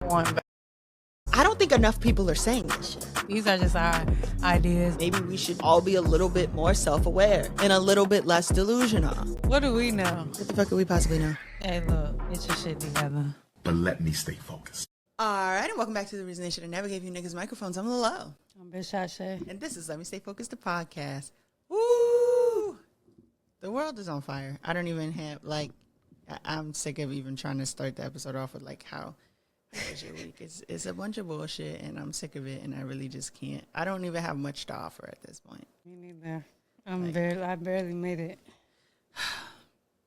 one. I don't think enough people are saying this shit. These are just our ideas. Maybe we should all be a little bit more self-aware and a little bit less delusional. What do we know? What the fuck could we possibly know? Hey, look, get your shit together. But let me stay focused. All right, and welcome back to The Reason They Should Have Never Gave You Niggas Microphones. I'm Lilo. I'm Bitch Shae. And this is Let Me Stay Focused, the podcast. Woo! The world is on fire. I don't even have, I'm sick of even trying to start the episode off with, how was your week? It's a bunch of bullshit, and I'm sick of it, and I really just can't. I don't even have much to offer at this point. Me neither. I barely made it.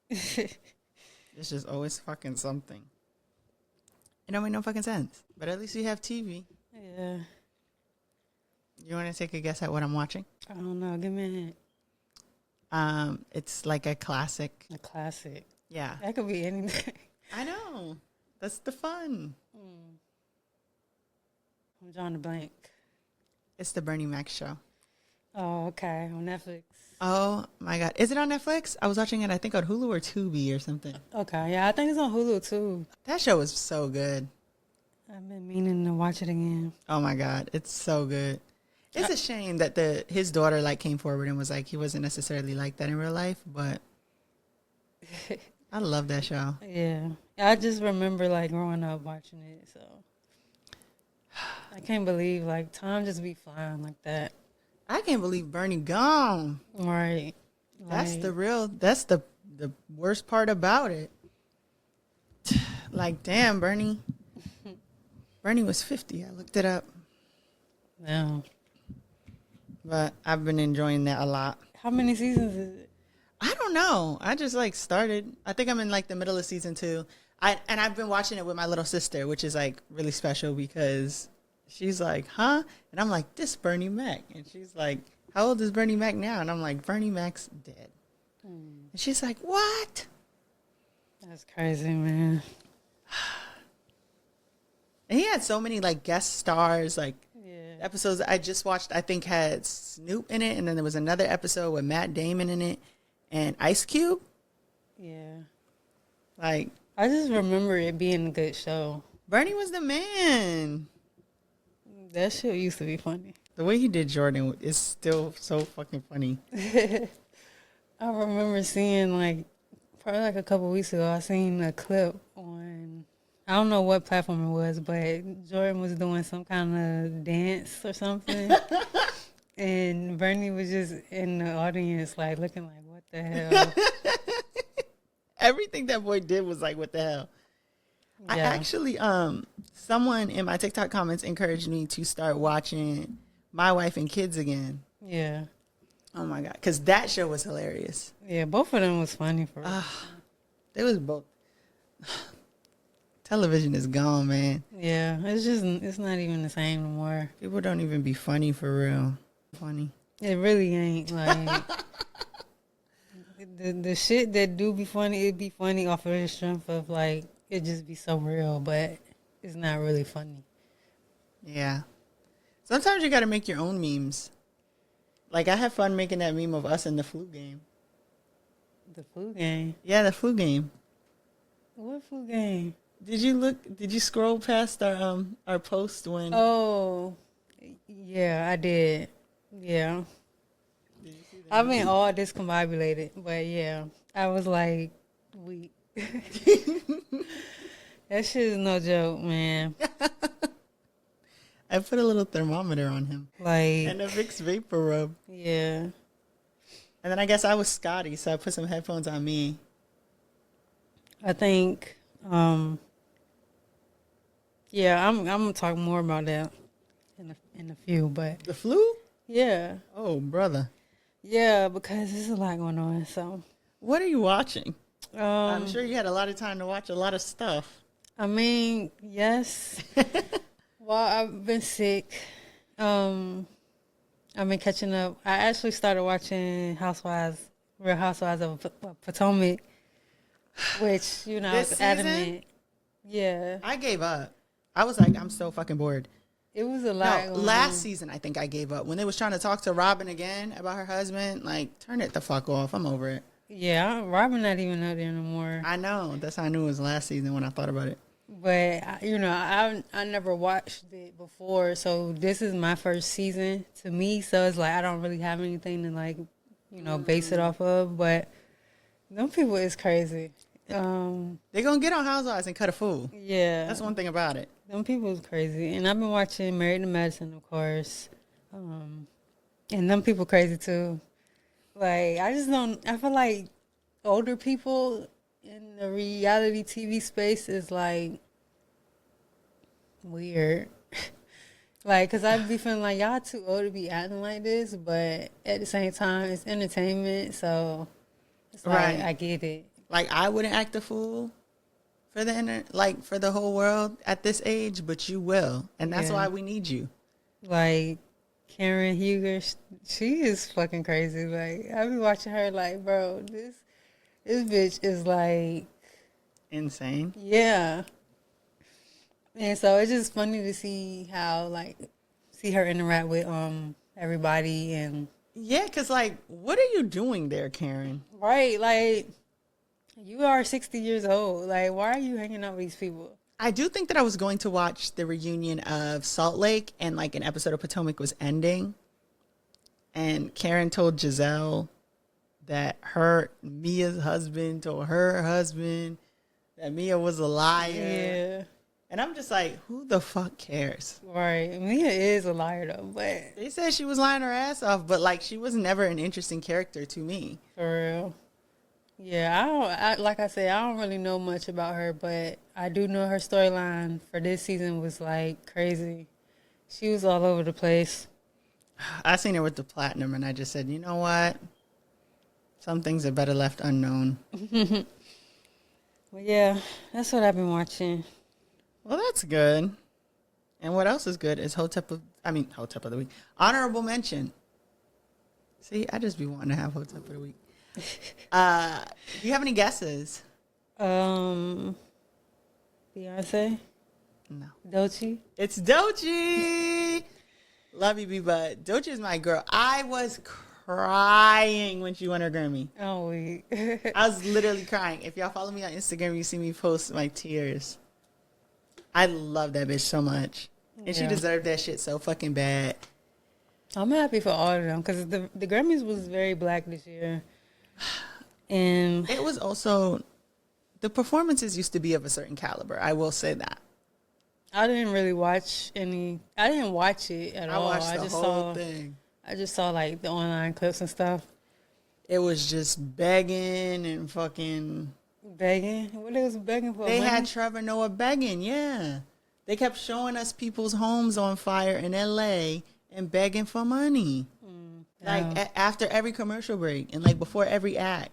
It's just always fucking something. It don't make no fucking sense. But at least you have TV. Yeah. You want to take a guess at what I'm watching? I don't know. Give me a hint. It's like a classic. A classic. Yeah. That could be anything. I know. That's the fun. I'm drawing a blank. It's the Bernie Mac show. Oh, okay. On Netflix. Oh, my God. Is it on Netflix? I was watching it, I think, on Hulu or Tubi or something. Okay. Yeah, I think it's on Hulu, too. That show is so good. I've been meaning to watch it again. Oh, my God. It's so good. It's a shame that his daughter, came forward and was like, he wasn't necessarily like that in real life, but I love that show. Yeah. I just remember, growing up watching it, so I can't believe, time just be flying like that. I can't believe Bernie gone. Right. That's the worst part about it. Damn, Bernie. Bernie was 50. I looked it up. No. But I've been enjoying that a lot. How many seasons is it? I don't know. I just started. I think I'm in the middle of season 2. I've been watching it with my little sister, which is really special because she's like, huh? And I'm like, this Bernie Mac. And she's like, how old is Bernie Mac now? And I'm like, Bernie Mac's dead. And she's like, what? That's crazy, man. And he had so many guest stars, Yeah. episodes I just watched, I think had Snoop in it. And then there was another episode with Matt Damon in it and Ice Cube. Yeah. I just remember it being a good show. Bernie was the man. That shit used to be funny. The way he did Jordan is still so fucking funny. I remember seeing, probably a couple weeks ago, I seen a clip on, I don't know what platform it was, but Jordan was doing some kind of dance or something. And Bernie was just in the audience, looking what the hell? Everything that boy did was what the hell? Yeah. I actually, someone in my TikTok comments encouraged me to start watching My Wife and Kids again. Yeah. Oh my God. Because that show was hilarious. Yeah, both of them was funny for real. They was both. Television is gone, man. Yeah, it's not even the same no more. People don't even be funny for real. Funny. It really ain't. The shit that do be funny, it be funny off of the strength of it just be so real, but it's not really funny. Yeah. Sometimes you got to make your own memes. I had fun making that meme of us in the flu game. The flu game? Yeah, the flu game. What flu game? Did you scroll past our post when... Oh, yeah, I did. Yeah. Did you see that? I've been all discombobulated, but yeah, I was weak. That shit is no joke, man. I put a little thermometer on him. And a Vicks Vapor Rub. Yeah. And then I guess I was Scotty, so I put some headphones on me. I think, I'm going to talk more about that in a few, but. The flu? Yeah. Oh, brother. Yeah, because there's a lot going on, so. What are you watching? I'm sure you had a lot of time to watch a lot of stuff. I mean, yes. Well, I've been sick. I've been catching up. I actually started watching Real Housewives of Potomac, which, I was adamant. Yeah. I gave up. I was like, I'm so fucking bored. It was a lot. No, last season, I think I gave up. When they was trying to talk to Robin again about her husband, turn it the fuck off. I'm over it. Yeah, Robin not even out there no more. I know. That's how I knew it was last season when I thought about it. But I never watched it before, so this is my first season to me. So it's like I don't really have anything to like, base it off of. But them people is crazy. They're gonna get on Housewives and cut a fool. Yeah, That's one thing about it. them people is crazy. And I've been watching Married to Medicine, of course, and them people crazy too. Like I just don't. I feel like older people in the reality TV space is like weird. Like, cause I be feeling like y'all too old to be acting like this, but at the same time, it's entertainment, so it's like Right. I get it. Like I wouldn't act a fool for for the whole world at this age, but you will, and that's Yeah. why we need you. Like Karen Huger, she is fucking crazy. Like I be watching her, like, bro, this bitch is like, Insane. yeah. And so it's just funny to see how see her interact with everybody and Yeah, because like, what are you doing there, Karen? right, like you are 60 years old. Like, why are you hanging out with these people? I do think that I was going to watch the reunion of Salt Lake, and like an episode of Potomac was ending, and Karen told Giselle that Mia's husband told her husband that Mia was a liar. Yeah, And I'm just like, who the fuck cares? right. Mia is a liar though, but They said she was lying her ass off, but like she was never an interesting character to me. for real. Yeah, like I said, I don't really know much about her, but I do know her storyline for this season was like crazy. She was all over the place. I seen her with the platinum, and I just said, you know what? Some things are better left unknown. Well, yeah, that's what I've been watching. Well, that's good. And what else is good is Hotep of the Week. Honorable mention. See, I just be wanting to have Hotep of the Week. Do you have any guesses? Beyonce, No. Doechii. It's Doechii. Love you, B-Bud. Doechii is my girl. I was crying when she won her Grammy. Oh, wait. I was literally crying. If y'all follow me on Instagram, you see me post my tears. I love that bitch so much. And she Yeah. deserved that shit so fucking bad. I'm happy for all of them because the Grammys was very black this year. And It was also, the performances used to be of a certain caliber. I will say that. I didn't really watch any. I didn't watch it at all. I watched the just whole saw. thing. I just saw like the online clips and stuff. It was just begging and fucking. Begging. What they was begging for? They money? had Trevor Noah begging, yeah. They kept showing us people's homes on fire in LA and begging for money. Like after every commercial break and like before every act.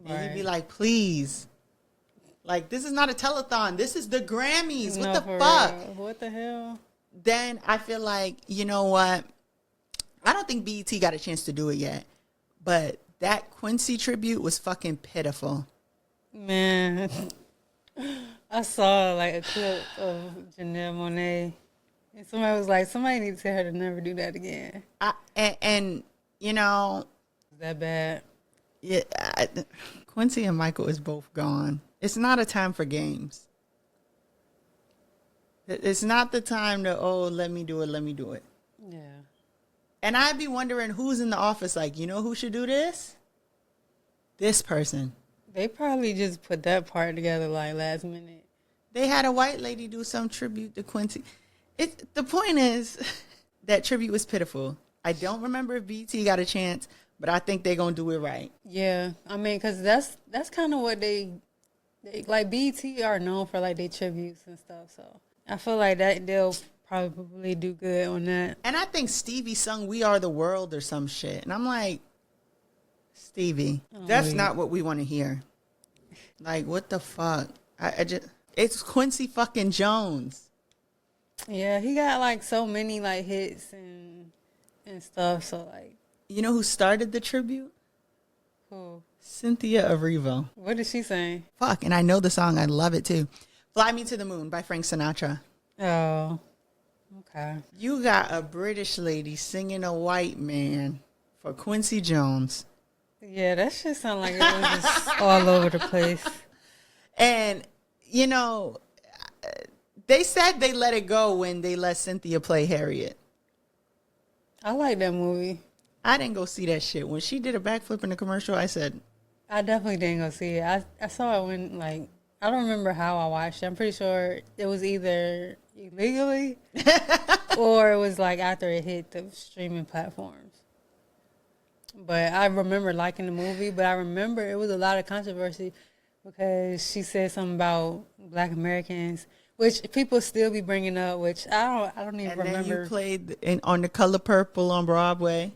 And he'd be Right. like, please. Like, this is not a telethon. This is the Grammys. What No, the for fuck? real. What the hell? Then I feel like, you know what? I don't think BET got a chance to do it yet. But that Quincy tribute was fucking pitiful. Man, I saw like a clip of Janelle Monáe, and somebody was like, "Somebody need to tell her to never do that again." And you know, Is that bad? yeah, Quincy and Michael is both gone. It's not a time for games. It's not the time to, let me do it. Yeah. And I'd be wondering who's in the office like, you know who should do this? This person. They probably just put that part together like last minute. They had a white lady do some tribute to Quincy. The point is that tribute was pitiful. I don't remember if BT got a chance, but I think they're going to do it right. Yeah, I mean, because that's kind of what they like. BET are known for like their tributes and stuff, so I feel like that they'll probably do good on that. And I think Stevie sung We Are the World or some shit. And I'm like, Stevie, that's not what we want to hear. Like, what the fuck? I just, it's Quincy fucking Jones. Yeah, he got like so many like hits and stuff. So like, You know who started the tribute? who? Cynthia Erivo. What did she say? Fuck, and I know the song. I love it too. Fly Me to the Moon by Frank Sinatra. Oh, okay. You got a British lady singing a white man for Quincy Jones. Yeah, that shit sound like it was just all over the place. And, you know, They said they let it go when they let Cynthia play Harriet. I like that movie. I didn't go see that shit. When she did a backflip in the commercial, I said, I definitely didn't go see it. I saw it when, like, I don't remember how I watched it. I'm pretty sure it was either illegally or it was like after it hit the streaming platforms. But I remember liking the movie, but I remember it was a lot of controversy because she said something about Black Americans, which people still be bringing up, which I don't even remember. And then you played on The Color Purple on Broadway.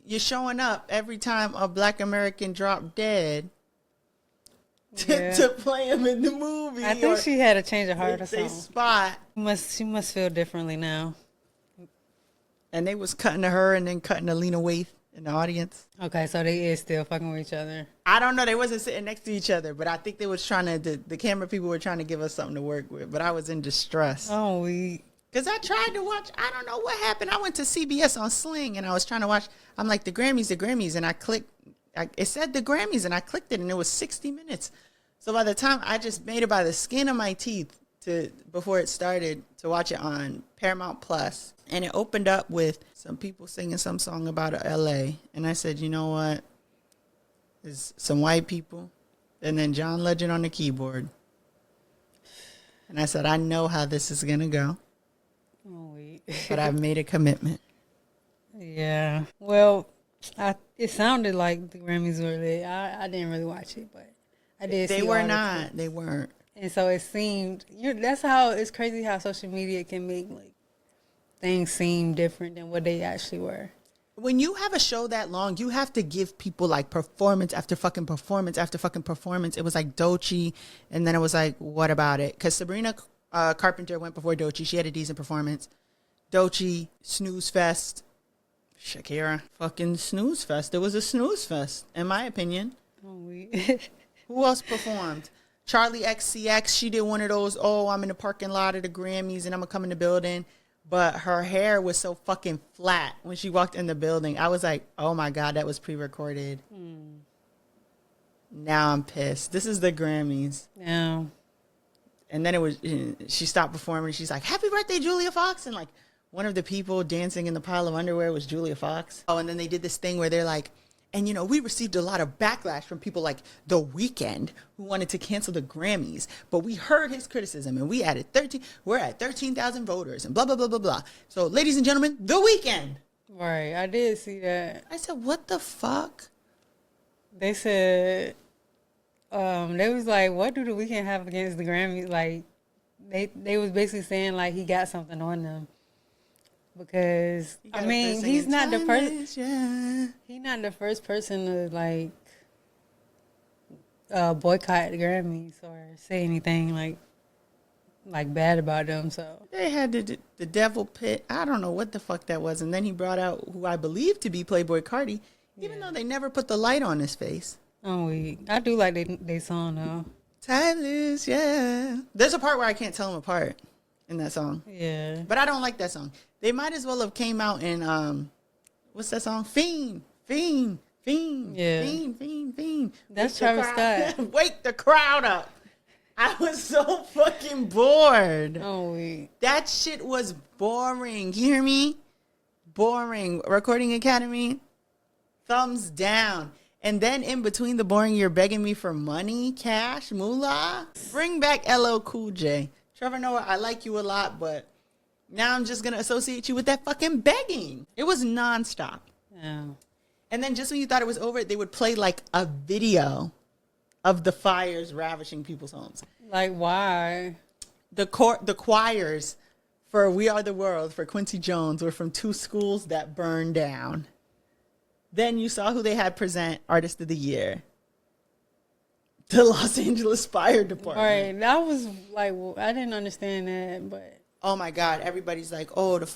You're showing up every time a Black American dropped dead to play him in the movie. I think she had a change of heart or something. Spot. She must feel differently now. And they was cutting to her and then cutting to Lena Waithe in the audience. Okay, so they is still fucking with each other. I don't know. They wasn't sitting next to each other, but I think they was trying to, the camera people were trying to give us something to work with, but I was in distress. Oh, Because I tried to watch, I don't know what happened. I went to CBS on Sling and I was trying to watch, I'm like, the Grammys. And I clicked, it said the Grammys and I clicked it and it was 60 minutes. So by the time I just made it by the skin of my teeth before it started to watch it on Paramount Plus. And it opened up with some people singing some song about LA. And I said, you know what? There's some white people and then John Legend on the keyboard. And I said, I know how this is going to go. oh wait. But I've made a commitment. Yeah. Well, it sounded like the Grammys were lit. I didn't really watch it, but I did. They see were all the not. clips. They weren't. And so it seemed. That's how it's crazy how social media can make like things seem different than what they actually were. When you have a show that long, you have to give people like performance after fucking performance after fucking performance. It was like Doechii, and then it was like, what about it? Because Sabrina Carpenter went before Doechii. She had a decent performance. Doechii, snooze fest. Shakira, fucking snooze fest. It was a snooze fest, in my opinion. Oh wait. Who else performed? Charlie XCX. She did one of those, I'm in the parking lot of the Grammys and I'm going to come in the building. But her hair was so fucking flat when she walked in the building. I was like, oh my God, that was pre-recorded. Now I'm pissed. This is the Grammys. Yeah. And then she stopped performing. She's like, happy birthday, Julia Fox. And like one of the people dancing in the pile of underwear was Julia Fox. Oh, and then they did this thing where they're like, and, we received a lot of backlash from people like The Weeknd who wanted to cancel the Grammys. But we heard his criticism and we added we're at 13,000 voters and blah, blah, blah, blah, blah. So, ladies and gentlemen, The Weeknd. Right. I did see that. I said, what the fuck? They said, they was like, what do The Weeknd have against the Grammys? Like, they was basically saying, like, he got something on them. Because he's not the first. He's not the first person to like boycott the Grammys or say anything like bad about them. So they had the Devil Pit. I don't know what the fuck that was, and then he brought out who I believe to be Playboy Cardi, even though they never put the light on his face. Oh, I do like they song though. Timeless, yeah. There's a part where I can't tell them apart in that song. Yeah, but I don't like that song. They might as well have came out in, what's that song? Fiend. Yeah. Fiend. That's Travis Scott. Wake the crowd up. I was so fucking bored. Oh, that shit was boring. You hear me? Boring. Recording Academy, thumbs down. And then in between the boring, you're begging me for money, cash, moolah. Bring back LL Cool J. Trevor Noah, I like you a lot, but now I'm just going to associate you with that fucking begging. It was nonstop. Yeah. And then just when you thought it was over, they would play like a video of the fires ravishing people's homes. Like, why? The choirs for We Are the World for Quincy Jones were from 2 schools that burned down. Then you saw who they had present Artist of the Year. The Los Angeles Fire Department. Right. That was like, I didn't understand that, but. Oh my God, everybody's like, the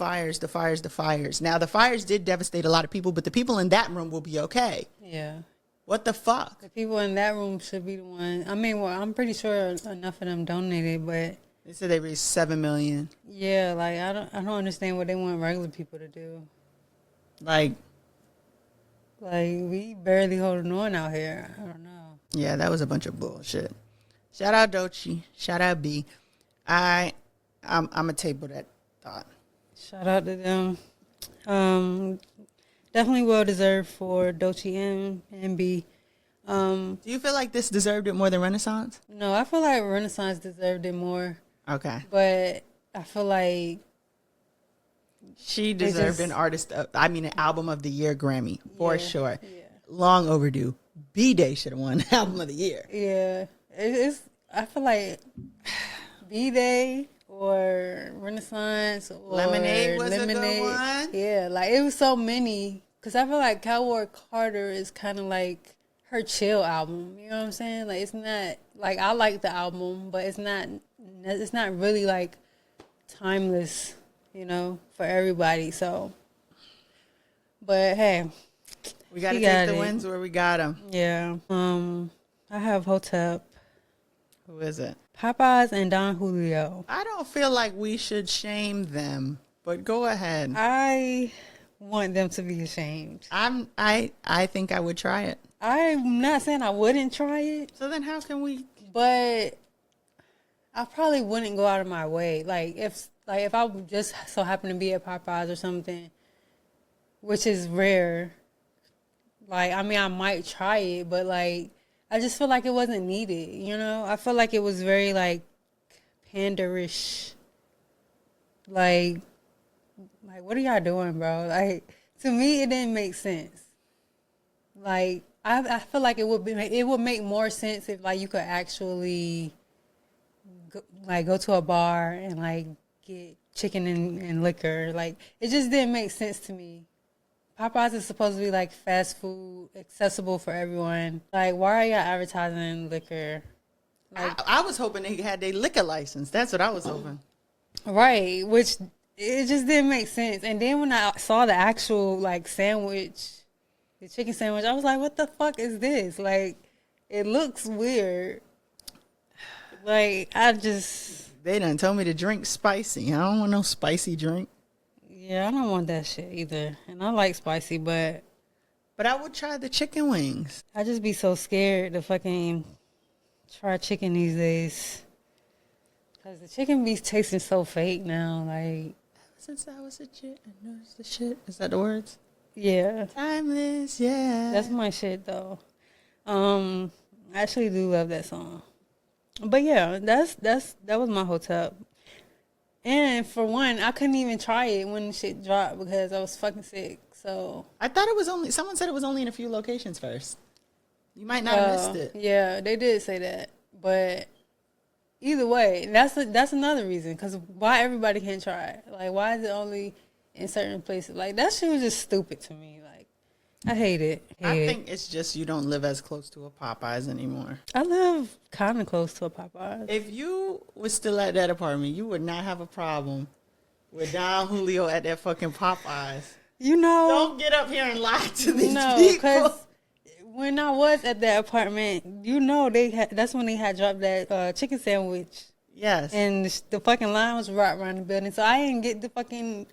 fires. Now, the fires did devastate a lot of people, but the people in that room will be okay. Yeah. What the fuck? The people in that room should be the one. I mean, well, I'm pretty sure enough of them donated, but. They said they raised $7 million. Yeah, like, I don't understand what they want regular people to do. Like, we barely holding on out here. I don't know. Yeah, that was a bunch of bullshit. Shout out Doechii. Shout out B. I'm gonna table that thought. Shout out to them. Definitely well deserved for Doechii and B. Do you feel like this deserved it more than Renaissance? No, I feel like Renaissance deserved it more. Okay. But I feel like she deserved an album of the year Grammy for sure. Yeah. Long overdue. B-Day should have won album of the year. Yeah. I feel like B-Day or Renaissance or Lemonade was a good one. Yeah, like it was so many. Because I feel like Cowboy Carter is kind of like her chill album. You know what I'm saying? Like it's not like I like the album, but it's not really like timeless, you know, for everybody. So, but hey, we got to take the wins where we got them. Yeah. I have Hotep. Who is it? Popeyes and Don Julio. I don't feel like we should shame them, but go ahead. I want them to be ashamed. I think I would try it. I'm not saying I wouldn't try it. So then how can we? But I probably wouldn't go out of my way. Like if I just so happen to be at Popeyes or something, which is rare. Like I mean, I might try it, but like I just feel like it wasn't needed. You know, I feel like it was very like panderish. Like what are y'all doing, bro? Like to me, it didn't make sense. Like I feel like it would make more sense if like you could actually go to a bar and like get chicken and liquor. Like it just didn't make sense to me. Popeyes is supposed to be like fast food, accessible for everyone. Like why are y'all advertising liquor? Like I was hoping they had their liquor license. That's what I was hoping. Right, which it just didn't make sense. And then when I saw the actual like sandwich, the chicken sandwich, I was like, what the fuck is this? Like, it looks weird. Like, they done told me to drink spicy. I don't want no spicy drink. Yeah, I don't want that shit either. And I like spicy, but I would try the chicken wings. I just be so scared to fucking try chicken these days. Because the chicken be tasting so fake now. Like, since I was a chick, I noticed the shit. Is that the words? Yeah. Timeless, yeah. That's my shit, though. I actually do love that song. But yeah, that was my Hotep. And for one, I couldn't even try it when the shit dropped because I was fucking sick. So I thought it was someone said it was only in a few locations first. You might not have missed it. Yeah, they did say that. But either way, that's another reason. Because why everybody can't try it? Like, why is it only in certain places? Like, that shit was just stupid to me. Like, I hate it. I think it's just you don't live as close to a Popeyes anymore. I live kind of close to a Popeyes. If you was still at that apartment, you would not have a problem with Don Julio at that fucking Popeyes. You know. Don't get up here and lie to these people. Because when I was at that apartment, you know, that's when they had dropped that chicken sandwich. Yes. And the fucking line was right around the building. So I didn't get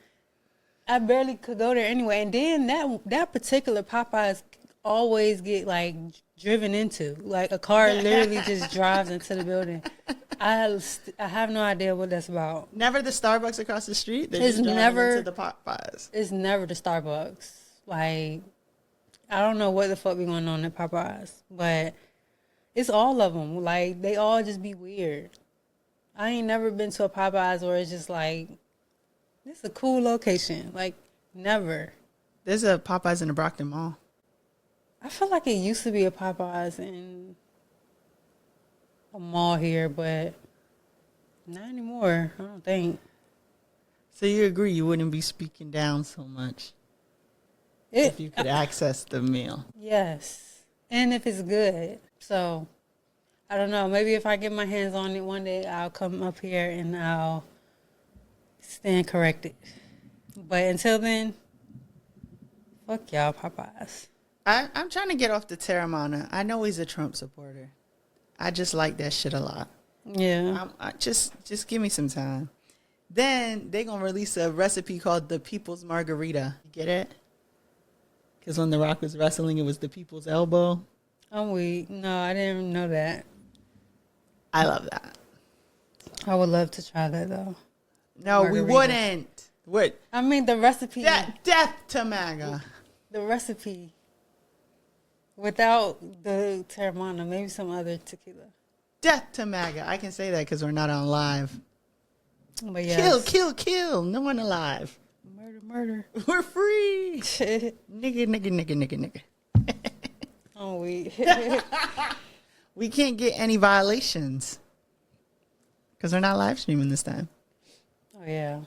I barely could go there anyway. And then that particular Popeyes always get like driven into. Like a car literally just drives into the building. I have no idea what that's about. Never the Starbucks across the street? They're just driving into the Popeyes. It's never the Starbucks. Like, I don't know what the fuck be going on at Popeyes. But it's all of them. Like, they all just be weird. I ain't never been to a Popeyes where it's just like, this is a cool location. Like, never. There's a Popeyes in the Brockton Mall. I feel like it used to be a Popeyes in a mall here, but not anymore. I don't think. So you agree you wouldn't be speaking down so much if you could access the meal? Yes. And if it's good. So, I don't know. Maybe if I get my hands on it one day, I'll come up here and I'll stand corrected. But until then, fuck y'all Popeyes. I'm trying to get off the Terramana. I know he's a Trump supporter. I just like that shit a lot. Yeah. Just give me some time. Then they gonna release a recipe called the People's Margarita. You get it? Because when The Rock was wrestling, it was the People's Elbow. I'm weak. No, I didn't even know that. I love that. So. I would love to try that though. No, we Margarita. wouldn't. What? I mean, the recipe. Death to MAGA. The recipe. Without the Terramana, maybe some other tequila. Death to MAGA. I can say that because we're not on live. But yes. Kill. No one alive. Murder. We're free. Nigga. Oh, we. We can't get any violations because we're not live streaming this time. Oh, yeah.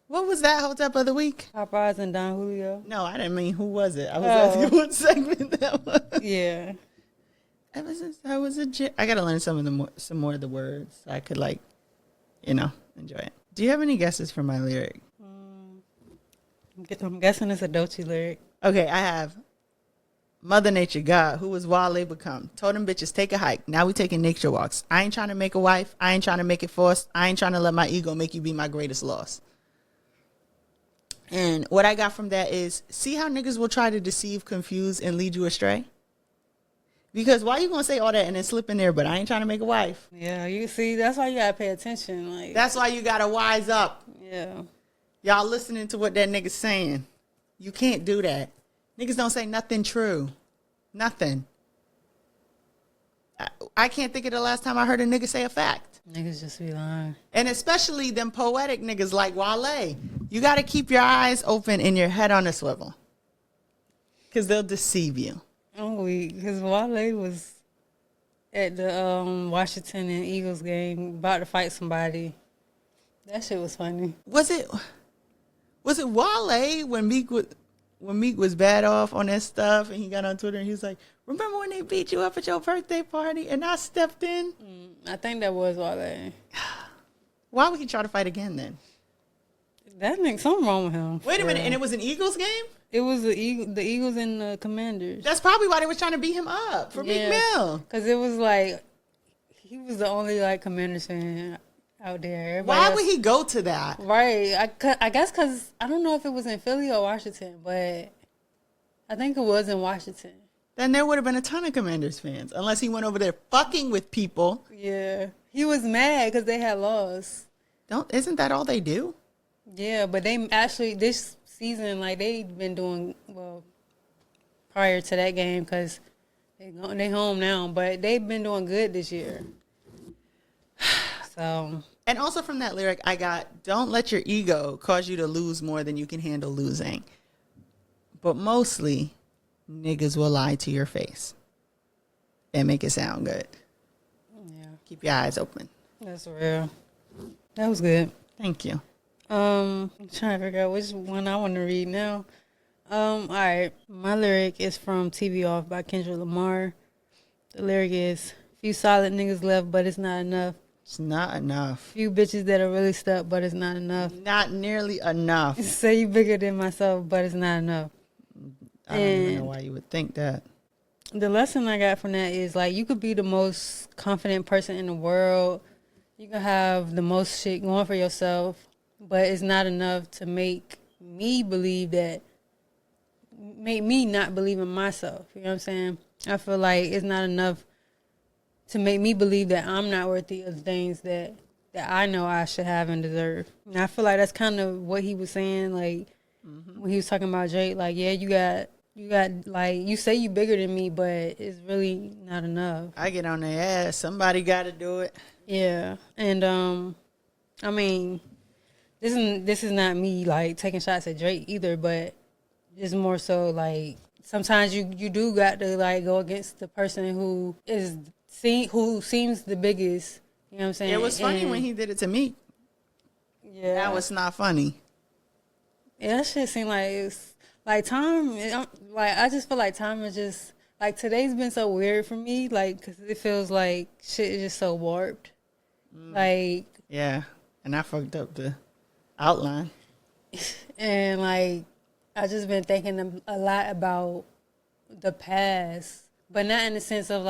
What was that hold up of the week? Popeyes and Don Julio. No, I didn't mean who was it. I was asking what segment that was. Yeah. Ever since I was I gotta learn some more of the words so I could enjoy it. Do you have any guesses for my lyric? I'm guessing it's a Dolce lyric. Okay, I have. Mother Nature, God, who was Wale become? Told them bitches take a hike. Now we taking nature walks. I ain't trying to make a wife. I ain't trying to make it forced. I ain't trying to let my ego make you be my greatest loss. And what I got from that is, see how niggas will try to deceive, confuse, and lead you astray? Because why you gonna say all that and then slip in there, but I ain't trying to make a wife? Yeah, you see, that's why you gotta pay attention. Like, that's why you gotta wise up. Yeah. Y'all listening to what that nigga's saying. You can't do that. Niggas don't say nothing true. Nothing. I can't think of the last time I heard a nigga say a fact. Niggas just be lying. And especially them poetic niggas like Wale. You got to keep your eyes open and your head on a swivel. Because they'll deceive you. Oh, because Wale was at the Washington and Eagles game about to fight somebody. That shit was funny. Was it Wale when Meek was bad off on that stuff and he got on Twitter and he was like, remember when they beat you up at your birthday party and I stepped in? I think that was Wale. Why would he try to fight again then? That nigga, something wrong with him. Wait a minute, and it was an Eagles game? It was the Eagles and the Commanders. That's probably why they was trying to beat him up for Meek Mill. Because it was like, he was the only Commanders fan out there. Everybody Why else, would he go to that? Right. I guess because I don't know if it was in Philly or Washington, but I think it was in Washington. Then there would have been a ton of Commanders fans, unless he went over there fucking with people. Yeah. He was mad because they had lost. Isn't that all they do? Yeah, but they actually, this season, they've been doing, well, prior to that game, because they home now, but they've been doing good this year. So. And also from that lyric, I got, don't let your ego cause you to lose more than you can handle losing. But mostly, niggas will lie to your face and make it sound good. Yeah. Keep your eyes open. That's real. That was good. Thank you. I'm trying to figure out which one I want to read now. All right. My lyric is from TV Off by Kendrick Lamar. The lyric is, few solid niggas left, but it's not enough. It's not enough. Few bitches that are really stuck, but it's not enough. Not nearly enough. Say you bigger than myself, but it's not enough. I don't even know why you would think that. The lesson I got from that is, you could be the most confident person in the world. You can have the most shit going for yourself, but it's not enough to make me not believe in myself. You know what I'm saying? I feel like it's not enough to make me believe that I'm not worthy of the things that I know I should have and deserve. And I feel like that's kind of what he was saying, when he was talking about Drake, yeah, you got you say you bigger than me, but it's really not enough. I get on their ass. Somebody got to do it. Yeah. And, I mean, this is not me, taking shots at Drake either, but it's more so, sometimes you do got to, go against the person who seems the biggest. You know what I'm saying? It was funny when he did it to me. Yeah. Now it's not funny. Yeah, that shit seemed like it's time. I just feel like time is just today's been so weird for me. Because it feels like shit is just so warped. Yeah, and I fucked up the outline. And I just been thinking a lot about the past, but not in the sense of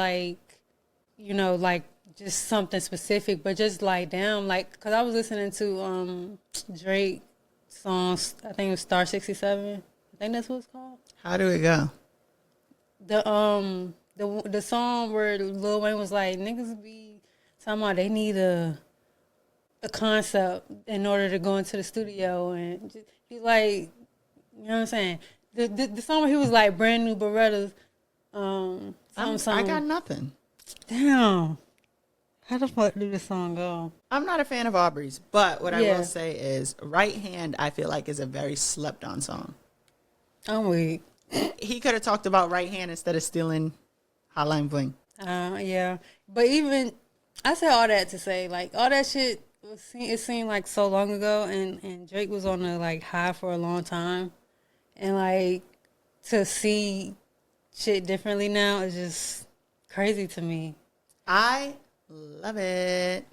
just something specific, but just damn, because I was listening to Drake songs. I think it was Star 67. I think that's what it's called. How do it go? The song where Lil Wayne was like, niggas be talking about they need a a concept in order to go into the studio and just be like, you know what I'm saying? The song where he was like brand new Berettas. I got nothing. Damn. How the fuck do this song go? I'm not a fan of Aubrey's, but what I will say is Right Hand, I feel like, is a very slept on song. I'm weak. He could have talked about Right Hand instead of stealing Hotline Bling. Yeah. But even, I said all that to say, like, all that shit, it seemed like so long ago, and Drake was on the, like, high for a long time. And, like, to see shit differently now is just crazy to me. I love it.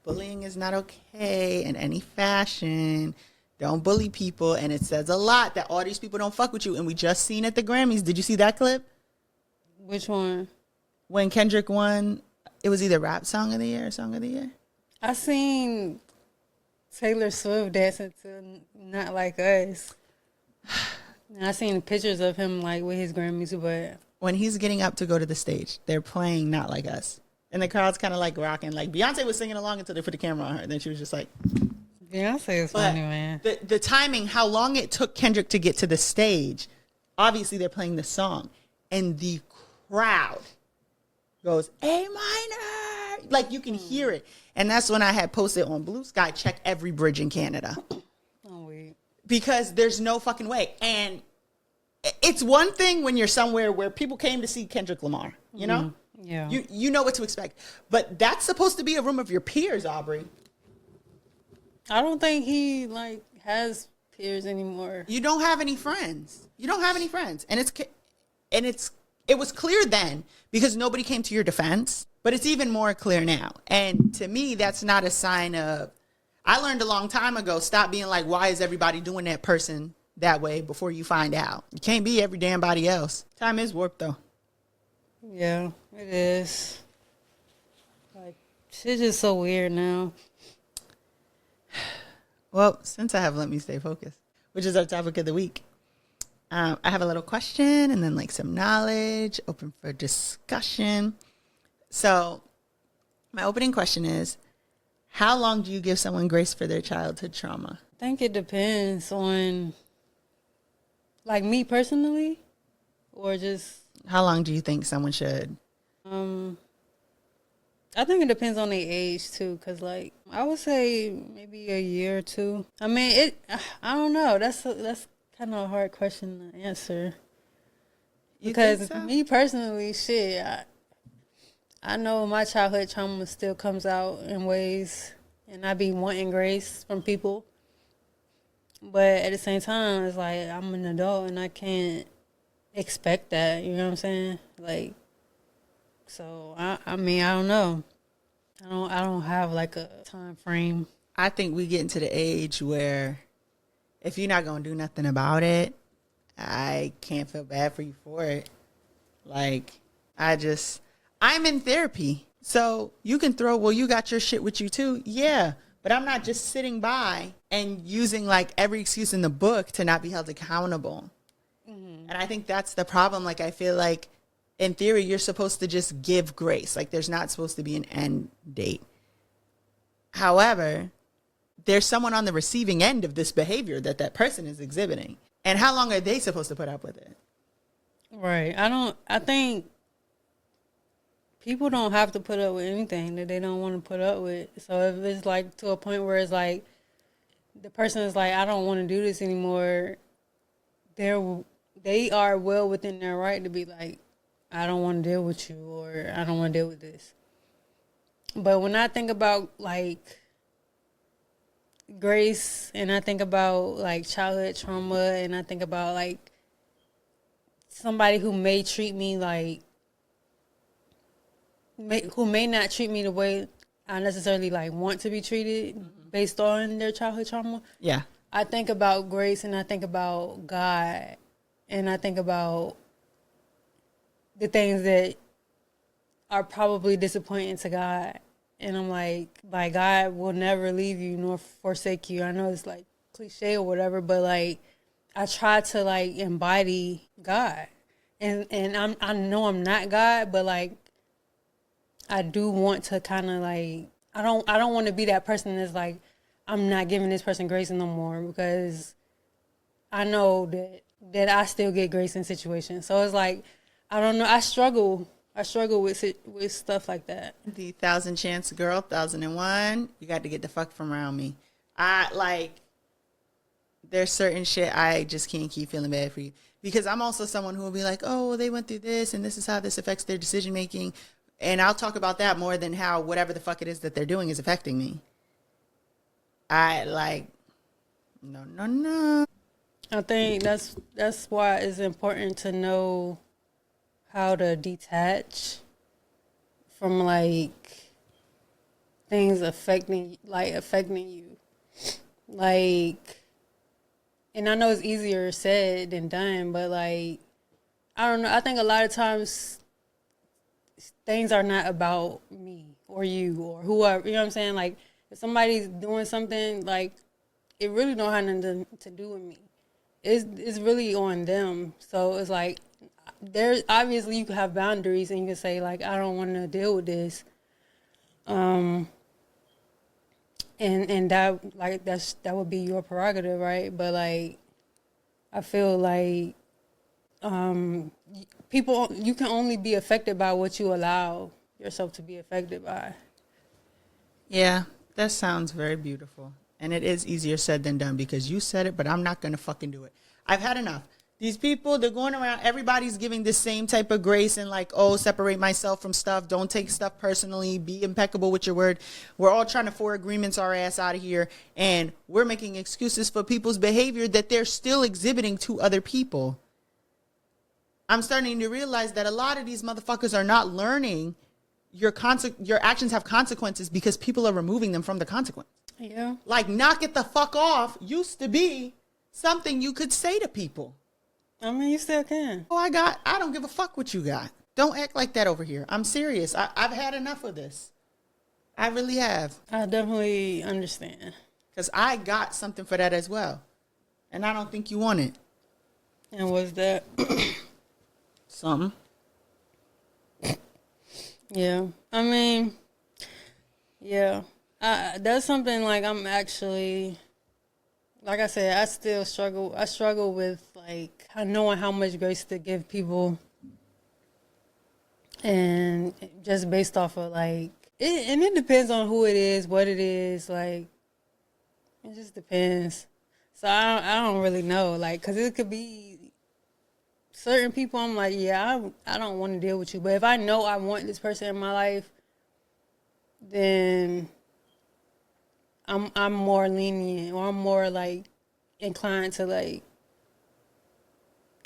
Bullying is not okay in any fashion. Don't bully people. And it says a lot that all these people don't fuck with you. And we just seen at the Grammys. Did you see that clip? Which one? When Kendrick won, it was either Rap Song of the Year or Song of the Year. I seen Taylor Swift dancing to Not Like Us. And I seen pictures of him like with his Grammys, but when he's getting up to go to the stage, they're playing Not Like Us. And the crowd's kind of like rocking. Like Beyonce was singing along until they put the camera on her. And then she was just like... Beyonce is funny, man. The timing, how long it took Kendrick to get to the stage, obviously they're playing the song. And the crowd goes, A minor. Like you can hear it. And that's when I had posted on Blue Sky, check every bridge in Canada. Oh, wait. Because there's no fucking way. And it's one thing when you're somewhere where people came to see Kendrick Lamar, you know? Yeah. You know what to expect. But that's supposed to be a room of your peers, Aubrey. I don't think he like has peers anymore. You don't have any friends. You don't have any friends. And it was clear then because nobody came to your defense, but it's even more clear now. And to me, that's not a sign of... I learned a long time ago, stop being like, why is everybody doing that person that way before you find out? You can't be every damn body else. Time is warped, though. Yeah, it is. Like, shit's just so weird now. Well, since I have Let Me Stay Focused, which is our topic of the week, I have a little question and then like some knowledge, open for discussion. So my opening question is, how long do you give someone grace for their childhood trauma? I think it depends on, like, me personally, or just... How long do you think someone should? I think it depends on their age, too, because, like, I would say maybe a year or two. I mean, I don't know. That's kind of a hard question to answer. Because me personally, shit, I know my childhood trauma still comes out in ways, and I be wanting grace from people. But at the same time, it's like I'm an adult and I can't expect that. You know what I'm saying? Like, so I mean, I don't know. I don't have like a time frame. I think we get into the age where if you're not gonna do nothing about it, I can't feel bad for you for it. Like, I'm in therapy. So you can throw, you got your shit with you too. Yeah. But I'm not just sitting by and using like every excuse in the book to not be held accountable. Mm-hmm. And I think that's the problem. Like, I feel like in theory, you're supposed to just give grace. Like, there's not supposed to be an end date. However, there's someone on the receiving end of this behavior that person is exhibiting. And how long are they supposed to put up with it? Right. I think people don't have to put up with anything that they don't want to put up with. So if it's like to a point where it's like the person is like, I don't want to do this anymore, they are well within their right to be like, I don't want to deal with you, or I don't want to deal with this. But when I think about like grace, and I think about like childhood trauma, and I think about like somebody who may treat me like, who may not treat me the way I necessarily like want to be treated based on their childhood trauma. Yeah. I think about grace, and I think about God, and I think about the things that are probably disappointing to God. And I'm like God will never leave you nor forsake you. I know it's like cliche or whatever, but like I try to like embody God. And I know I'm not God, but like I do want to kind of like, I don't want to be that person that's like, I'm not giving this person grace no more, because I know that I still get grace in situations. So it's like, I don't know. I struggle with stuff like that. The 1,000 chance girl, 1,001. You got to get the fuck from around me. There's certain shit I just can't keep feeling bad for you, because I'm also someone who will be like, oh, well, they went through this and this is how this affects their decision making. And I'll talk about that more than how whatever the fuck it is that they're doing is affecting me. No. I think that's why it's important to know how to detach from like things affecting you. Like, and I know it's easier said than done, but like, I don't know. I think a lot of times things are not about me or you or whoever. You know what I'm saying? Like, if somebody's doing something, like, it really don't have nothing to do with me. It's really on them. So it's like, there's obviously you can have boundaries and you can say like, I don't want to deal with this. And that, like, that would be your prerogative, right? But like, I feel like people, you can only be affected by what you allow yourself to be affected by. Yeah, that sounds very beautiful. And it is easier said than done, because you said it, but I'm not going to fucking do it. I've had enough. These people, they're going around, everybody's giving the same type of grace and like, oh, separate myself from stuff. Don't take stuff personally. Be impeccable with your word. We're all trying to for agreements our ass out of here. And we're making excuses for people's behavior that they're still exhibiting to other people. I'm starting to realize that a lot of these motherfuckers are not learning your actions have consequences because people are removing them from the consequence. Yeah. Like, knock it the fuck off used to be something you could say to people. I mean, you still can. Oh, I don't give a fuck what you got. Don't act like that over here. I'm serious. I've had enough of this. I really have. I definitely understand. Because I got something for that as well. And I don't think you want it. And what's that? Something. Yeah. I mean, yeah. That's something like I'm actually, like I said, I still struggle. I struggle with like knowing how much grace to give people, and just based off of like it, and it depends on who it is, what it is. Like, it just depends. So I don't really know, like, because it could be certain people. I'm like, yeah, I don't want to deal with you. But if I know I want this person in my life, then I'm more lenient, or I'm more like inclined to like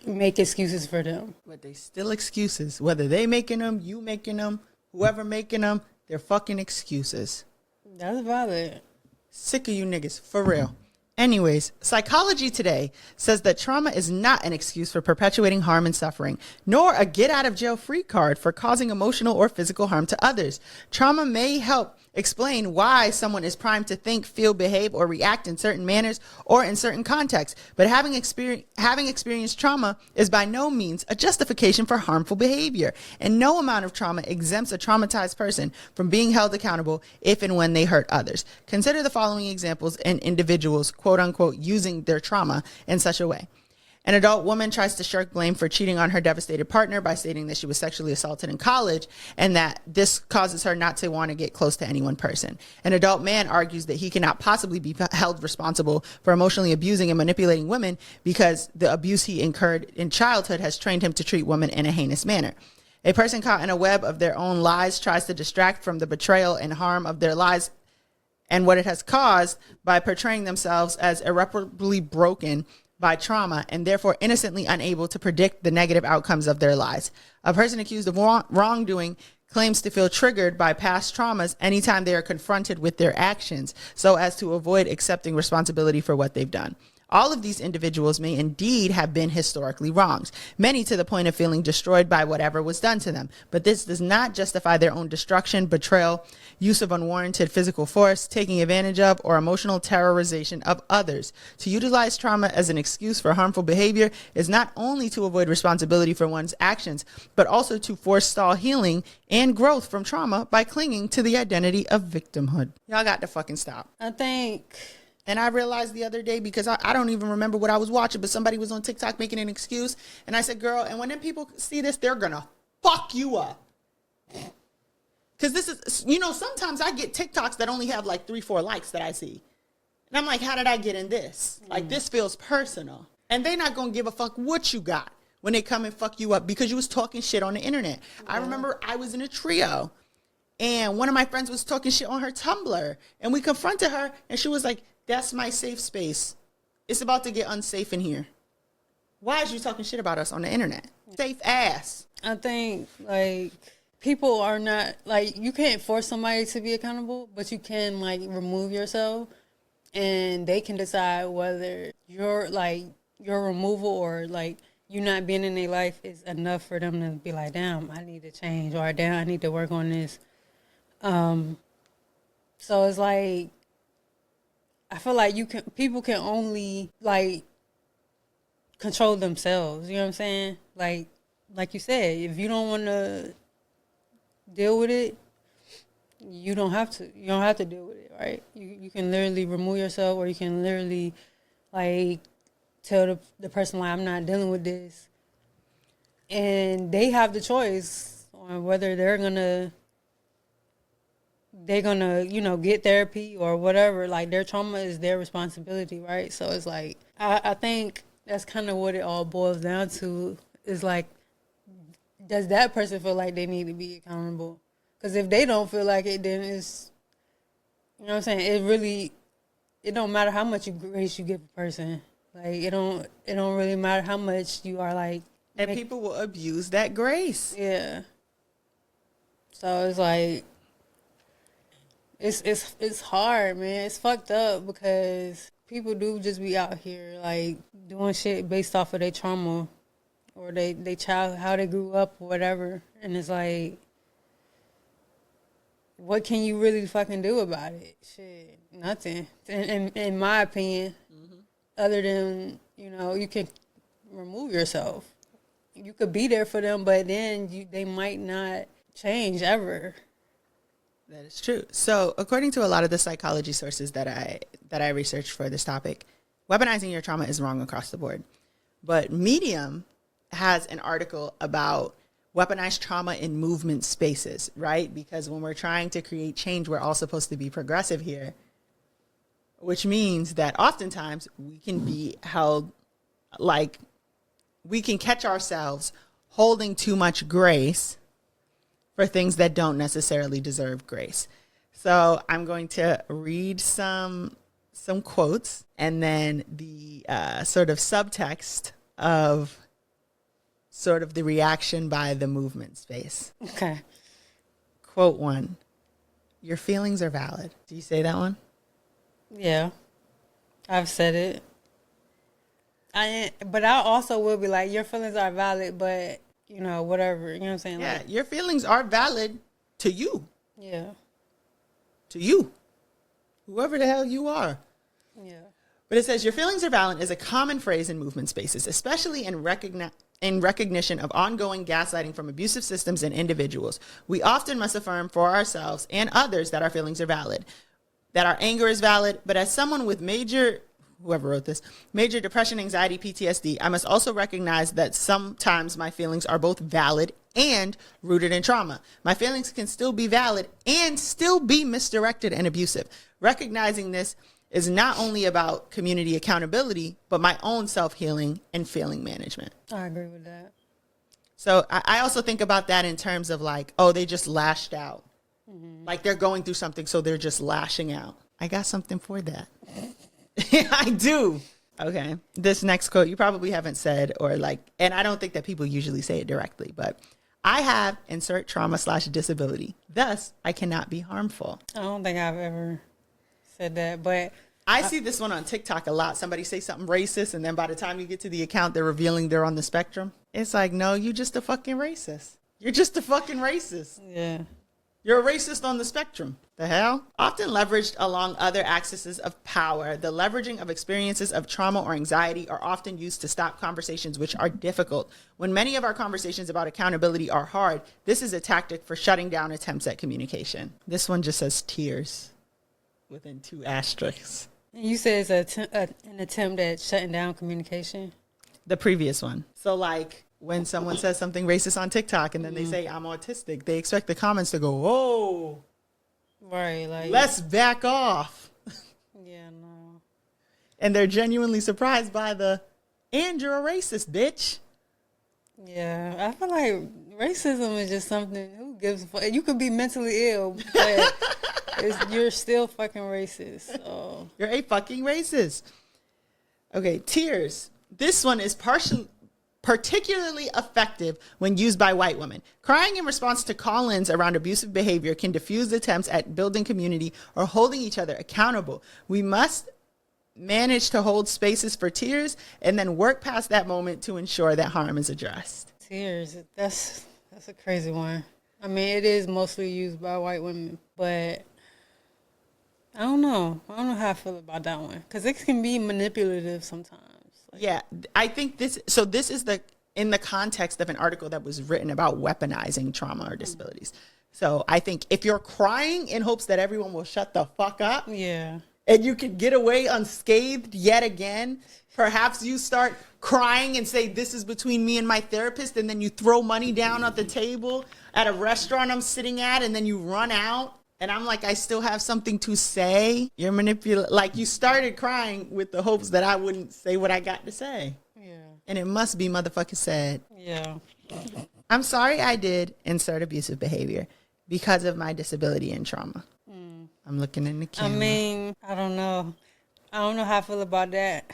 make excuses for them. But they still excuses. Whether they making them, you making them, whoever making them, they're fucking excuses. That's valid. Sick of you niggas, for real. Anyways, Psychology Today says that trauma is not an excuse for perpetuating harm and suffering, nor a get-out-of-jail-free card for causing emotional or physical harm to others. Trauma may help explain why someone is primed to think, feel, behave, or react in certain manners or in certain contexts, but having experienced trauma is by no means a justification for harmful behavior, and no amount of trauma exempts a traumatized person from being held accountable if and when they hurt others. Consider the following examples in individuals, quote unquote, using their trauma in such a way. An adult woman tries to shirk blame for cheating on her devastated partner by stating that she was sexually assaulted in college and that this causes her not to want to get close to any one person. An adult man argues that he cannot possibly be held responsible for emotionally abusing and manipulating women because the abuse he incurred in childhood has trained him to treat women in a heinous manner. A person caught in a web of their own lies tries to distract from the betrayal and harm of their lies and what it has caused by portraying themselves as irreparably broken by trauma and therefore innocently unable to predict the negative outcomes of their lives. A person accused of wrongdoing claims to feel triggered by past traumas anytime they are confronted with their actions so as to avoid accepting responsibility for what they've done. All of these individuals may indeed have been historically wronged, many to the point of feeling destroyed by whatever was done to them. But this does not justify their own destruction, betrayal, use of unwarranted physical force, taking advantage of, or emotional terrorization of others. To utilize trauma as an excuse for harmful behavior is not only to avoid responsibility for one's actions, but also to forestall healing and growth from trauma by clinging to the identity of victimhood. Y'all got to fucking stop. I think... And I realized the other day, because I don't even remember what I was watching, but somebody was on TikTok making an excuse. And I said, girl, and when them people see this, they're going to fuck you up. Because this is, you know, sometimes I get TikToks that only have like 3-4 likes that I see. And I'm like, how did I get in this? Like, this feels personal. And they're not going to give a fuck what you got when they come and fuck you up because you was talking shit on the internet. Yeah. I remember I was in a trio. And one of my friends was talking shit on her Tumblr. And we confronted her. And she was like, that's my safe space. It's about to get unsafe in here. Why is you talking shit about us on the internet? Safe ass. I think, like, people are not, like, you can't force somebody to be accountable, but you can, like, remove yourself. And they can decide whether your removal or, like, you not being in their life is enough for them to be like, damn, I need to change, or damn, I need to work on this. So it's like, I feel like people can only, like, control themselves. You know what I'm saying? Like you said, if you don't want to deal with it, you don't have to. You don't have to deal with it, right? You can literally remove yourself, or you can literally, like, tell the person, like, I'm not dealing with this. And they have the choice on whether they're gonna, you know, get therapy or whatever. Like, their trauma is their responsibility, right? So it's like, I think that's kind of what it all boils down to, is like, does that person feel like they need to be accountable? Because if they don't feel like it, then it's, you know what I'm saying? It don't matter how much grace you give a person. Like, it don't really matter how much you are, like. And people will abuse that grace. Yeah. So it's like, it's hard, man. It's fucked up because people do just be out here, like, doing shit based off of their trauma or they child, how they grew up or whatever. And it's like, what can you really fucking do about it? Shit, nothing. In my opinion, other than, you know, you can remove yourself. You could be there for them, but then they might not change ever. That is true. So according to a lot of the psychology sources that I researched for this topic, weaponizing your trauma is wrong across the board. But Medium has an article about weaponized trauma in movement spaces, right? Because when we're trying to create change, we're all supposed to be progressive here, which means that oftentimes we can be held, like, we can catch ourselves holding too much grace for things that don't necessarily deserve grace. So I'm going to read some quotes and then the sort of subtext of sort of the reaction by the movement space. Okay. Quote 1, your feelings are valid. Do you say that one? Yeah. I've said it. But I also will be like, your feelings are valid, but, you know, whatever. You know what I'm saying? Yeah, like, your feelings are valid to you. Yeah. To you. Whoever the hell you are. Yeah. But it says, your feelings are valid is a common phrase in movement spaces, especially in recognition of ongoing gaslighting from abusive systems and individuals. We often must affirm for ourselves and others that our feelings are valid, that our anger is valid. But as someone with major depression, anxiety, PTSD, I must also recognize that sometimes my feelings are both valid and rooted in trauma. My feelings can still be valid and still be misdirected and abusive. Recognizing this is not only about community accountability, but my own self-healing and feeling management. I agree with that. So I also think about that in terms of like, oh, they just lashed out. Mm-hmm. Like they're going through something, so they're just lashing out. I got something for that. I do. Okay. This next quote you probably haven't said, or like, and I don't think that people usually say it directly, but I have insert trauma/disability. Thus, I cannot be harmful. I don't think I've ever said that, but I see this one on TikTok a lot. Somebody say something racist, and then by the time you get to the account, they're revealing they're on the spectrum. It's like, no, you just a fucking racist. You're just a fucking racist. Yeah. You're a racist on the spectrum. The hell? Often leveraged along other axes of power, the leveraging of experiences of trauma or anxiety are often used to stop conversations which are difficult. When many of our conversations about accountability are hard, this is a tactic for shutting down attempts at communication. This one just says tears within 2 asterisks. You said it's an attempt at shutting down communication? The previous one. So like when someone says something racist on TikTok and then they say I'm autistic, they expect the comments to go, whoa. Right, like Let's back off. Yeah, no. And they're genuinely surprised by and you're a racist, bitch. Yeah, I feel like racism is just something, who gives a fuck? You could be mentally ill, but you're still fucking racist. So. You're a fucking racist. Okay, tears. This one is particularly effective when used by white women. Crying in response to call-ins around abusive behavior can diffuse attempts at building community or holding each other accountable. We must manage to hold spaces for tears and then work past that moment to ensure that harm is addressed. Tears, that's a crazy one. I mean, it is mostly used by white women, but I don't know. I don't know how I feel about that one because it can be manipulative sometimes. Like, yeah, I think this is in the context of an article that was written about weaponizing trauma or disabilities. So I think if you're crying in hopes that everyone will shut the fuck up, yeah, and you can get away unscathed yet again, perhaps you start crying and say, this is between me and my therapist, and then you throw money down at the table at a restaurant I'm sitting at, and then you run out. And I'm like, I still have something to say. You're manipulating. Like, you started crying with the hopes that I wouldn't say what I got to say. yeah, And it must be motherfucking said. yeah. I'm sorry I did insert abusive behavior because of my disability and trauma. I'm looking in the camera. I mean, I don't know. I don't know how I feel about that.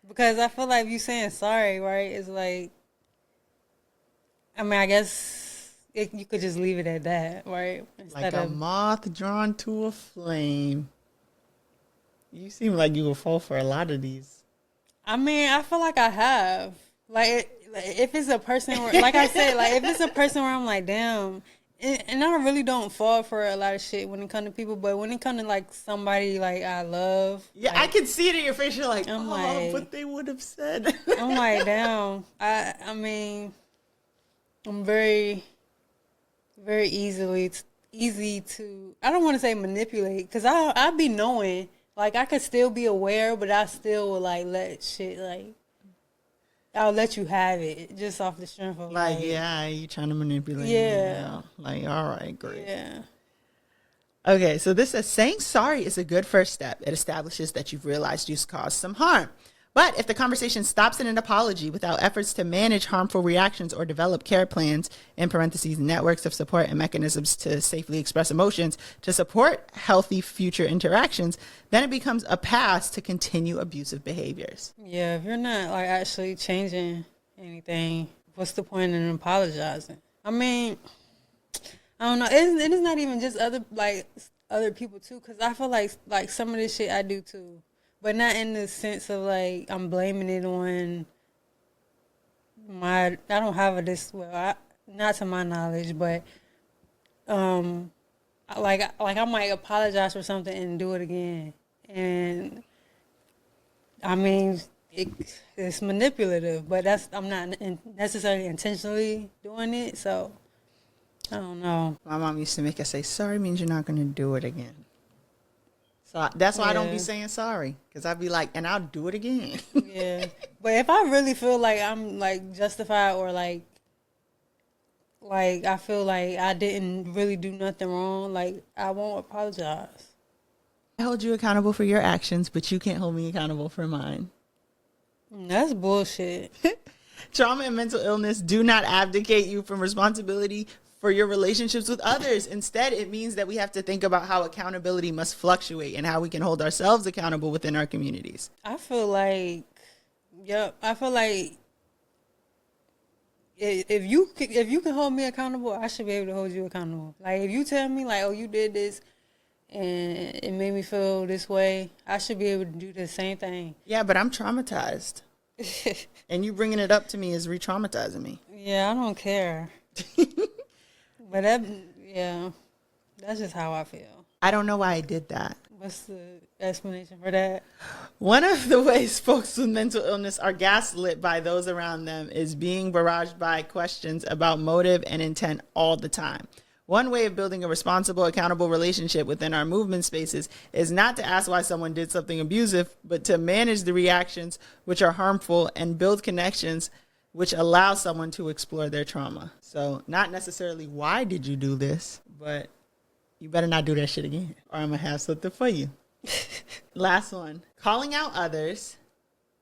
Because I feel like you saying sorry, right? It's like, I mean, I guess you could just leave it at that, right? Like a moth drawn to a flame. You seem like you will fall for a lot of these. I mean, I feel like I have. Like if it's a person where, like I said, like if it's a person where I'm like, damn. And I really don't fall for a lot of shit when it comes to people, but when it comes to like somebody like I love, yeah, like, I can see it in your face. You're like, I'm oh, like, but they would have said. I'm like, damn. I mean, I'm very, very easy to. I don't want to say manipulate because I be knowing, like I could still be aware, but I still will like let shit like. I'll let you have it just off the strength of like yeah, you trying to manipulate me now. Like, all right, great. Yeah. Okay, so this says saying sorry is a good first step. It establishes that you've realized you've caused some harm. But if the conversation stops at an apology without efforts to manage harmful reactions or develop care plans, in parentheses, networks of support and mechanisms to safely express emotions to support healthy future interactions, then it becomes a pass to continue abusive behaviors. Yeah, if you're not like actually changing anything, what's the point in apologizing? I mean, I don't know. It is not even just other people too, because I feel like some of this shit I do too. But not in the sense of like I'm blaming it on I don't have not to my knowledge, but like I might apologize for something and do it again, and I mean it's manipulative, but I'm not necessarily intentionally doing it, so I don't know. My mom used to make us say sorry means you're not going to do it again. So that's why I don't be saying sorry, because I'd be like, and I'll do it again. Yeah, but if I really feel like I'm like justified or like I feel like I didn't really do nothing wrong, like I won't apologize. I hold you accountable for your actions, but you can't hold me accountable for mine. That's bullshit. Trauma and mental illness do not abdicate you from responsibility for your relationships with others. Instead, it means that we have to think about how accountability must fluctuate and how we can hold ourselves accountable within our communities. I feel like if you can hold me accountable, I should be able to hold you accountable. Like if you tell me like, oh, you did this, and it made me feel this way, I should be able to do the same thing. Yeah, but I'm traumatized. And you bringing it up to me is re-traumatizing me. Yeah, I don't care. But that's just how I feel. I don't know why I did that. What's the explanation for that? One of the ways folks with mental illness are gaslit by those around them is being barraged by questions about motive and intent all the time. One way of building a responsible, accountable relationship within our movement spaces is not to ask why someone did something abusive, but to manage the reactions which are harmful and build connections which allow someone to explore their trauma. So not necessarily why did you do this, but you better not do that shit again, or I'm going to have something for you. Last one. Calling out others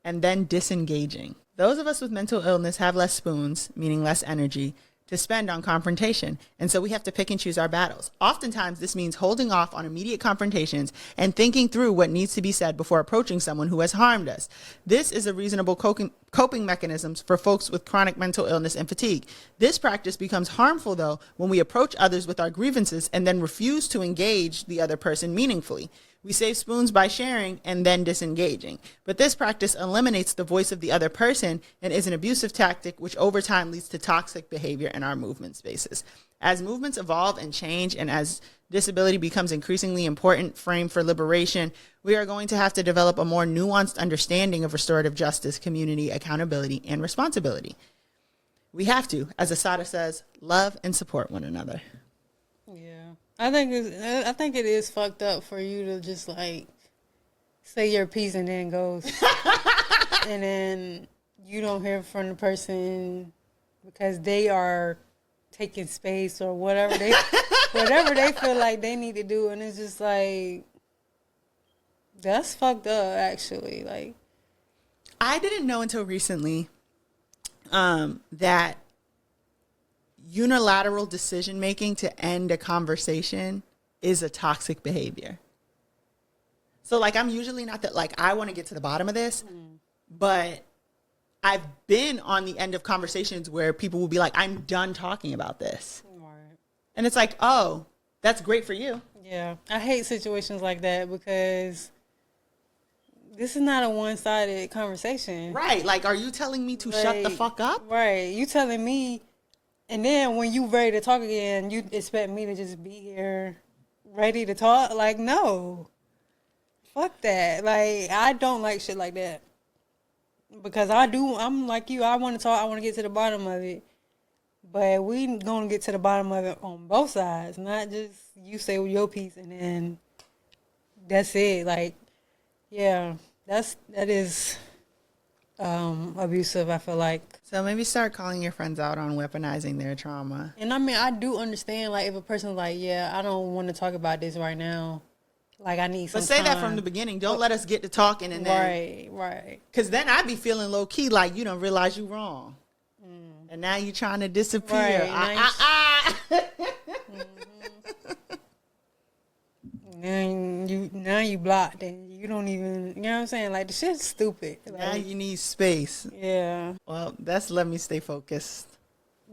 and then disengaging. Those of us with mental illness have less spoons, meaning less energy, to spend on confrontation. And so we have to pick and choose our battles. Oftentimes, this means holding off on immediate confrontations and thinking through what needs to be said before approaching someone who has harmed us. This is a reasonable coping mechanisms for folks with chronic mental illness and fatigue. This practice becomes harmful, though, when we approach others with our grievances and then refuse to engage the other person meaningfully. We save spoons by sharing and then disengaging. But this practice eliminates the voice of the other person and is an abusive tactic which over time leads to toxic behavior in our movement spaces. As movements evolve and change, and as disability becomes increasingly important frame for liberation, we are going to have to develop a more nuanced understanding of restorative justice, community, accountability, and responsibility. We have to, as Asada says, love and support one another. Yeah. I think it is fucked up for you to just like say your piece and then goes, and then you don't hear from the person because they are taking space or whatever they feel like they need to do, and it's just like that's fucked up. Actually, like I didn't know until recently that unilateral decision making to end a conversation is a toxic behavior. So like I'm usually not that like I want to get to the bottom of this, but I've been on the end of conversations where people will be like, I'm done talking about this. Right. And it's like, oh, that's great for you. Yeah. I hate situations like that because this is not a one-sided conversation. Right. Like, are you telling me to shut the fuck up? Right. You telling me, and then when you ready to talk again, you expect me to just be here ready to talk? Like, no. Fuck that. Like, I don't like shit like that. Because I'm like you, I want to talk, I want to get to the bottom of it. But we going to get to the bottom of it on both sides, not just you say your piece and then that's it. Like, yeah, that is abusive, I feel like. So maybe start calling your friends out on weaponizing their trauma. And I mean, I do understand, like, if a person's like, yeah, I don't want to talk about this right now. Like, I need some But say time. that from the beginning. Don't let us get to talking and then... Right. Because then I'd be feeling low-key like you don't realize you wrong. And now you're trying to disappear. Now you blocked and you don't even, you know what I'm saying? Like, the shit's stupid. Like, Now you need space. Yeah. Well, that's let me stay focused.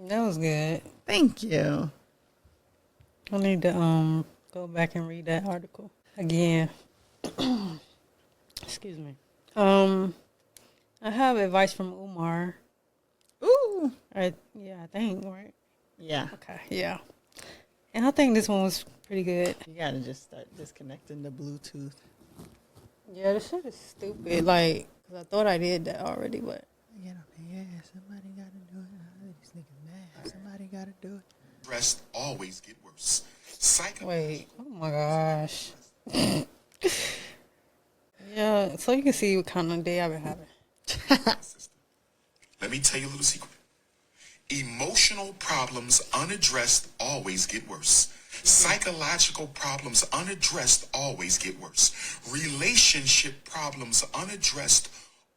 That was good. Thank you. I need to go back and read that article again. Excuse me. I have advice from Umar. Ooh. Yeah, I think, right? Yeah. Okay, yeah. And I think this one was pretty good. You gotta just start disconnecting the Bluetooth. Yeah, this shit is stupid. Like, 'cause I thought I did that already, but. Yeah, somebody gotta do it. These niggas mad. Somebody gotta do it. Breasts always get worse. Wait. Oh my gosh. Yeah, so you can see what kind of day I've been having. Let me tell you a little secret. Emotional problems unaddressed always get worse. Psychological problems unaddressed always get worse. Relationship problems unaddressed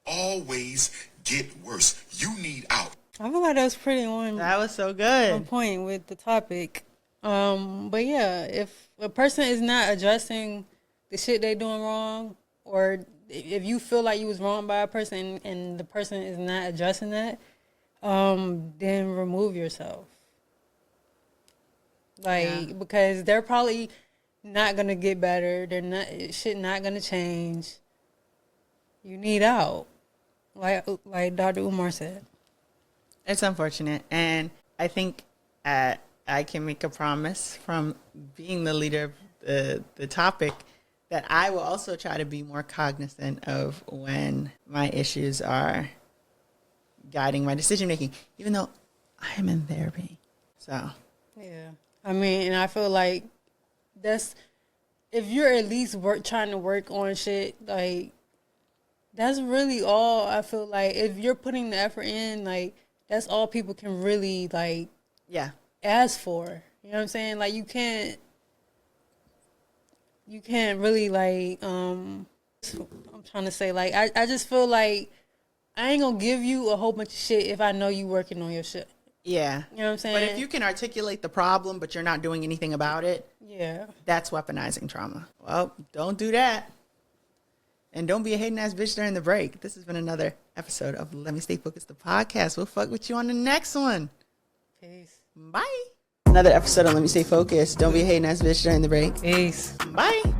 always get worse. You need out. I feel like that was pretty That was so good. on point with the topic. But yeah, if a person is not addressing the shit they doing wrong, or if you feel like you was wronged by a person and the person is not addressing that, then remove yourself. Like, because they're probably not gonna get better. They're not shit not gonna change. You need out, like Dr. Umar said. It's unfortunate, and I think I can make a promise from being the leader of the topic that I will also try to be more cognizant of when my issues are guiding my decision making, even though I am in therapy. So yeah, I mean, and I feel like that's if you're at least trying to work on shit, like that's really all. I feel like if you're putting the effort in, like that's all people can really like ask for. You know what I'm saying? Like you can't really like I'm trying to say like I just feel like I ain't gonna give you a whole bunch of shit if I know you working on your shit. Yeah. You know what I'm saying? But if you can articulate the problem but you're not doing anything about it, yeah, that's weaponizing trauma. Well, don't do that. And don't be a hating ass bitch during the break. This has been another episode of Let Me Stay Focused, the podcast. We'll fuck with you on the next one. Peace. Bye. Another episode of Let Me Stay Focused. Don't be a hating ass bitch during the break. Peace. Bye.